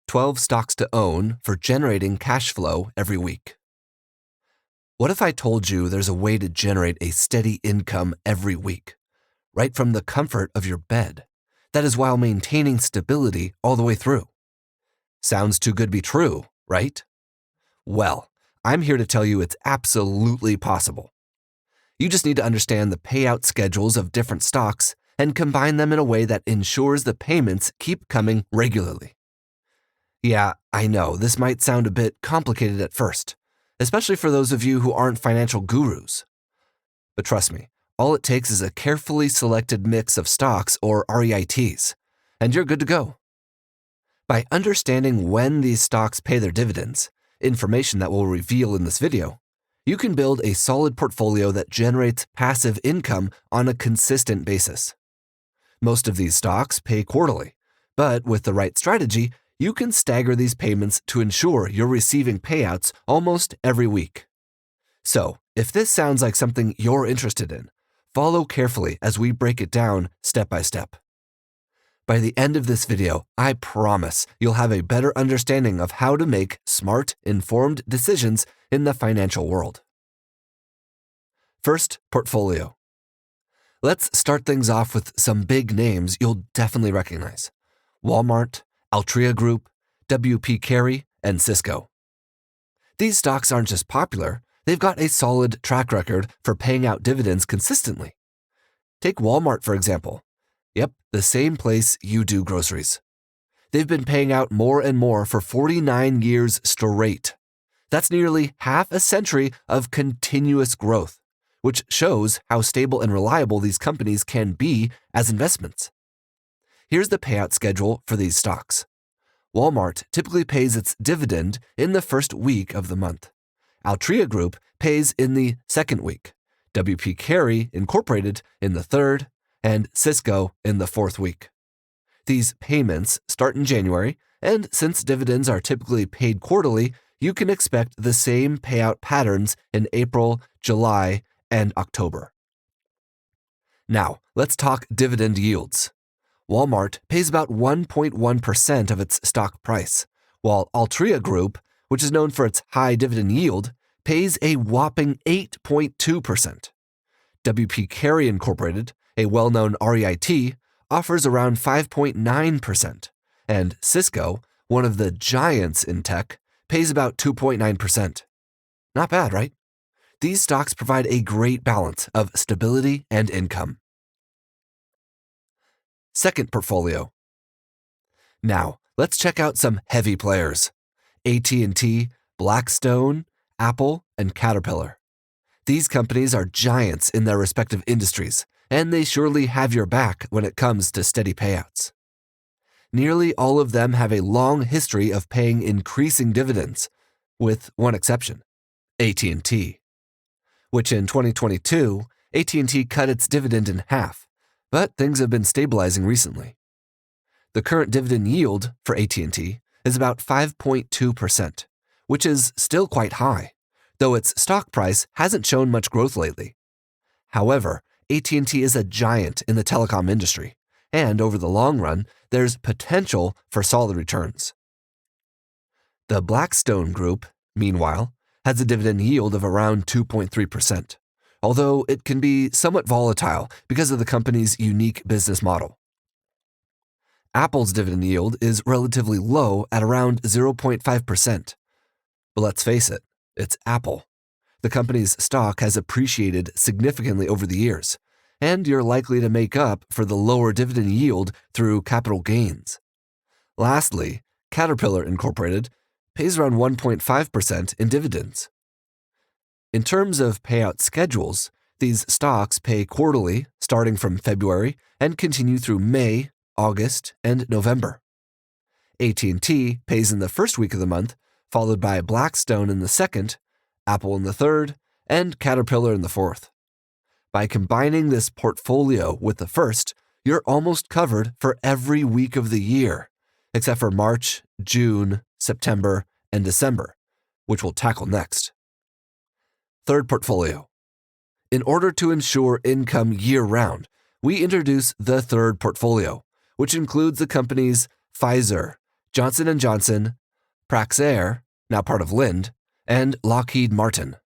12 stocks to own for generating cash flow every week. What if I told you there's a way to generate a steady income every week, right from the comfort of your bed? That is while maintaining stability all the way through. Sounds too good to be true, right? Well, I'm here to tell you it's absolutely possible. You just need to understand the payout schedules of different stocks and combine them in a way that ensures the payments keep coming regularly. Yeah, I know this might sound a bit complicated at first, especially for those of you who aren't financial gurus. But trust me, all it takes is a carefully selected mix of stocks or REITs, and you're good to go. By understanding when these stocks pay their dividends, information that we'll reveal in this video, you can build a solid portfolio that generates passive income on a consistent basis. Most of these stocks pay quarterly, but with the right strategy, you can stagger these payments to ensure you're receiving payouts almost every week. So, if this sounds like something you're interested in, follow carefully as we break it down step by step. By the end of this video, I promise you'll have a better understanding of how to make smart, informed decisions in the financial world. First, portfolio. Let's start things off with some big names you'll definitely recognize: Walmart, Altria Group, W.P. Carey, and Cisco. These stocks aren't just popular, they've got a solid track record for paying out dividends consistently. Take Walmart, for example. Yep, the same place you do groceries. They've been paying out more and more for 49 years straight. That's nearly half a century of continuous growth, which shows how stable and reliable these companies can be as investments. Here's the payout schedule for these stocks. Walmart typically pays its dividend in the first week of the month. Altria Group pays in the second week. W.P. Carey Incorporated in the third, and Cisco in the fourth week. These payments start in January, and since dividends are typically paid quarterly, you can expect the same payout patterns in April, July, and October. Now, let's talk dividend yields. Walmart pays about 1.1% of its stock price, while Altria Group, which is known for its high dividend yield, pays a whopping 8.2%. W.P. Carey Incorporated, a well-known REIT, offers around 5.9%, and Cisco, one of the giants in tech, pays about 2.9%. Not bad, right? These stocks provide a great balance of stability and income. Second portfolio. Now, let's check out some heavy players: AT&T, Blackstone, Apple, and Caterpillar. These companies are giants in their respective industries, and they surely have your back when it comes to steady payouts. Nearly all of them have a long history of paying increasing dividends, with one exception: AT&T, which in 2022, AT&T cut its dividend in half, but things have been stabilizing recently. The current dividend yield for AT&T is about 5.2%, which is still quite high, though its stock price hasn't shown much growth lately. However, AT&T is a giant in the telecom industry, and over the long run, there's potential for solid returns. The Blackstone Group, meanwhile, has a dividend yield of around 2.3%, although it can be somewhat volatile because of the company's unique business model. Apple's dividend yield is relatively low at around 0.5%. But let's face it, it's Apple. The company's stock has appreciated significantly over the years, and you're likely to make up for the lower dividend yield through capital gains. Lastly, Caterpillar Incorporated pays around 1.5% in dividends. In terms of payout schedules, these stocks pay quarterly starting from February and continue through May, August, and November. AT&T pays in the first week of the month, followed by Blackstone in the second, Apple in the third, and Caterpillar in the fourth. By combining this portfolio with the first, you're almost covered for every week of the year, except for March, June, September, and December, which we'll tackle next. Third portfolio. In order to ensure income year-round, we introduce the third portfolio, which includes the companies Pfizer, Johnson & Johnson, Praxair, now part of Lind, and Lockheed Martin.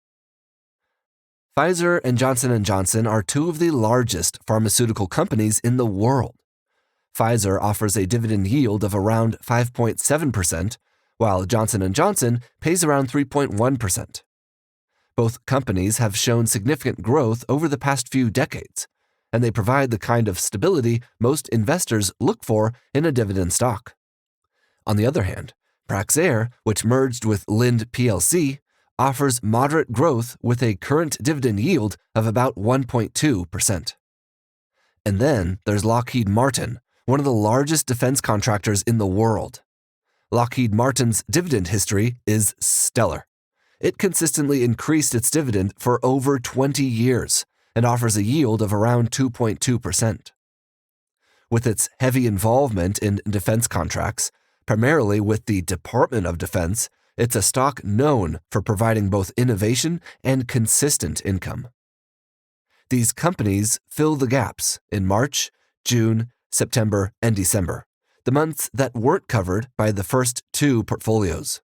Pfizer and Johnson & Johnson are two of the largest pharmaceutical companies in the world. Pfizer offers a dividend yield of around 5.7%, while Johnson & Johnson pays around 3.1%. Both companies have shown significant growth over the past few decades, and they provide the kind of stability most investors look for in a dividend stock. On the other hand, Praxair, which merged with Lind plc, offers moderate growth with a current dividend yield of about 1.2%. And then there's Lockheed Martin, one of the largest defense contractors in the world. Lockheed Martin's dividend history is stellar. It consistently increased its dividend for over 20 years and offers a yield of around 2.2%. With its heavy involvement in defense contracts, primarily with the Department of Defense, it's a stock known for providing both innovation and consistent income. These companies fill the gaps in March, June, September, and December, the months that weren't covered by the first two portfolios.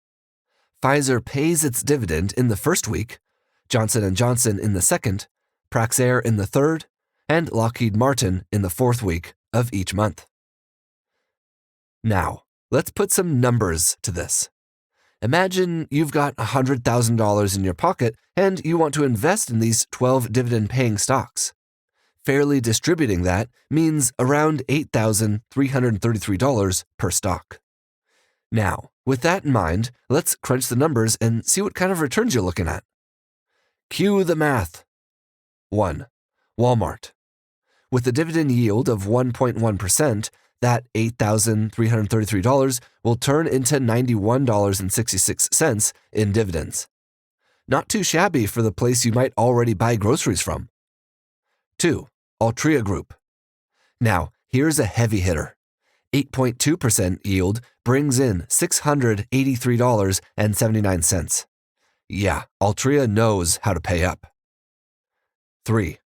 Pfizer pays its dividend in the first week, Johnson & Johnson in the second, Praxair in the third, and Lockheed Martin in the fourth week of each month. Now, let's put some numbers to this. Imagine you've got $100,000 in your pocket and you want to invest in these 12 dividend-paying stocks. Fairly distributing that means around $8,333 per stock. Now, with that in mind, let's crunch the numbers and see what kind of returns you're looking at. Cue the math. 1. Walmart. With a dividend yield of 1.1%, that $8,333 will turn into $91.66 in dividends. Not too shabby for the place you might already buy groceries from. 2. Altria Group. Now, here's a heavy hitter. 8.2% yield brings in $683.79. Yeah, Altria knows how to pay up. 3.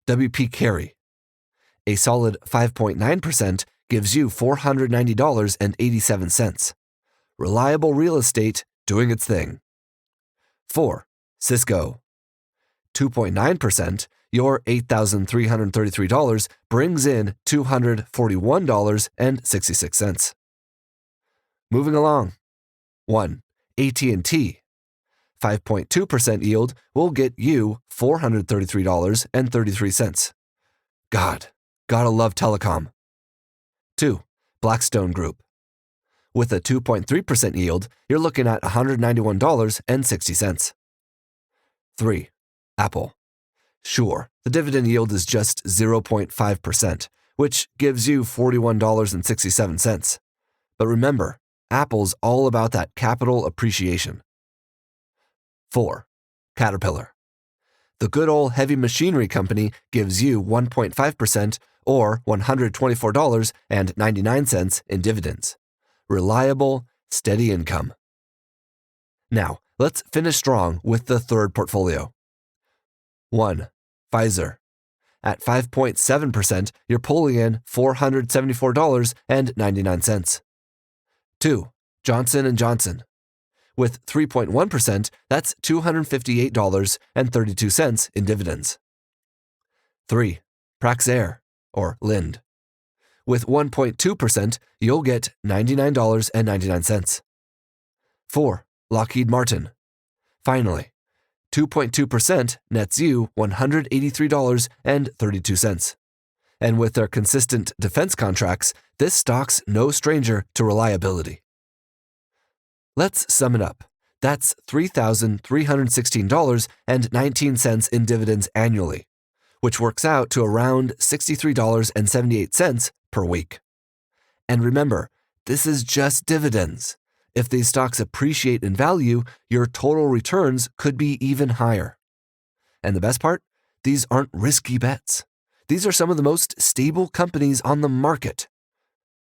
WP Carey. A solid 5.9% gives you $490.87. Reliable real estate doing its thing. 4. Cisco. 2.9%, your $8,333 brings in $241.66. Moving along. 1. AT&T. 5.2% yield will get you $433.33. God, gotta love telecom. 2. Blackstone Group. With a 2.3% yield, you're looking at $191.60. 3. Apple. Sure, the dividend yield is just 0.5%, which gives you $41.67. But remember, Apple's all about that capital appreciation. 4. Caterpillar. The good old heavy machinery company gives you 1.5% or $124.99 in dividends. Reliable, steady income. Now, let's finish strong with the third portfolio. 1. Pfizer. At 5.7%, you're pulling in $474.99. 2. Johnson & Johnson. With 3.1%, that's $258.32 in dividends. 3. Praxair, or Lind. With 1.2%, you'll get $99.99. 4. Lockheed Martin. Finally, 2.2% nets you $183.32. And with their consistent defense contracts, this stock's no stranger to reliability. Let's sum it up. That's $3,316.19 in dividends annually, which works out to around $63.78 per week. And remember, this is just dividends. If these stocks appreciate in value, your total returns could be even higher. And the best part? These aren't risky bets. These are some of the most stable companies on the market.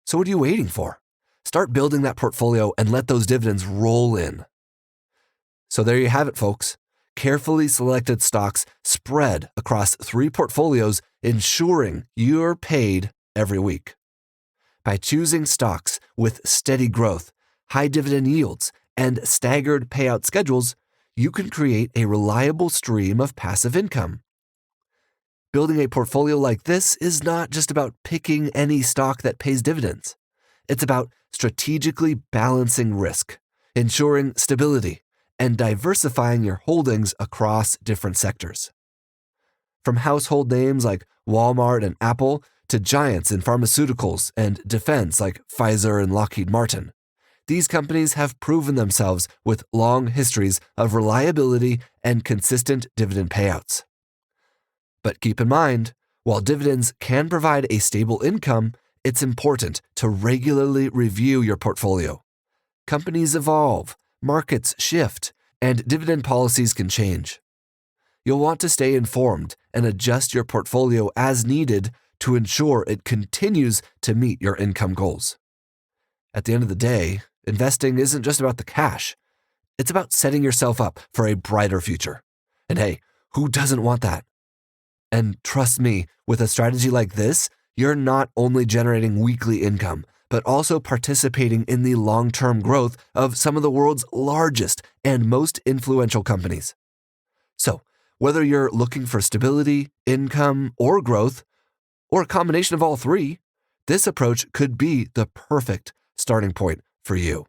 So what are you waiting for? Start building that portfolio and let those dividends roll in. So there you have it, folks. Carefully selected stocks spread across 3 portfolios, ensuring you're paid every week. By choosing stocks with steady growth, high dividend yields, and staggered payout schedules, you can create a reliable stream of passive income. Building a portfolio like this is not just about picking any stock that pays dividends. It's about strategically balancing risk, ensuring stability, and diversifying your holdings across different sectors. From household names like Walmart and Apple to giants in pharmaceuticals and defense like Pfizer and Lockheed Martin, these companies have proven themselves with long histories of reliability and consistent dividend payouts. But keep in mind, while dividends can provide a stable income, it's important to regularly review your portfolio. Companies evolve, markets shift, and dividend policies can change. You'll want to stay informed and adjust your portfolio as needed to ensure it continues to meet your income goals. At the end of the day, investing isn't just about the cash. It's about setting yourself up for a brighter future. And hey, who doesn't want that? And trust me, with a strategy like this, you're not only generating weekly income, but also participating in the long-term growth of some of the world's largest and most influential companies. So, whether you're looking for stability, income, or growth, or a combination of all three, this approach could be the perfect starting point for you.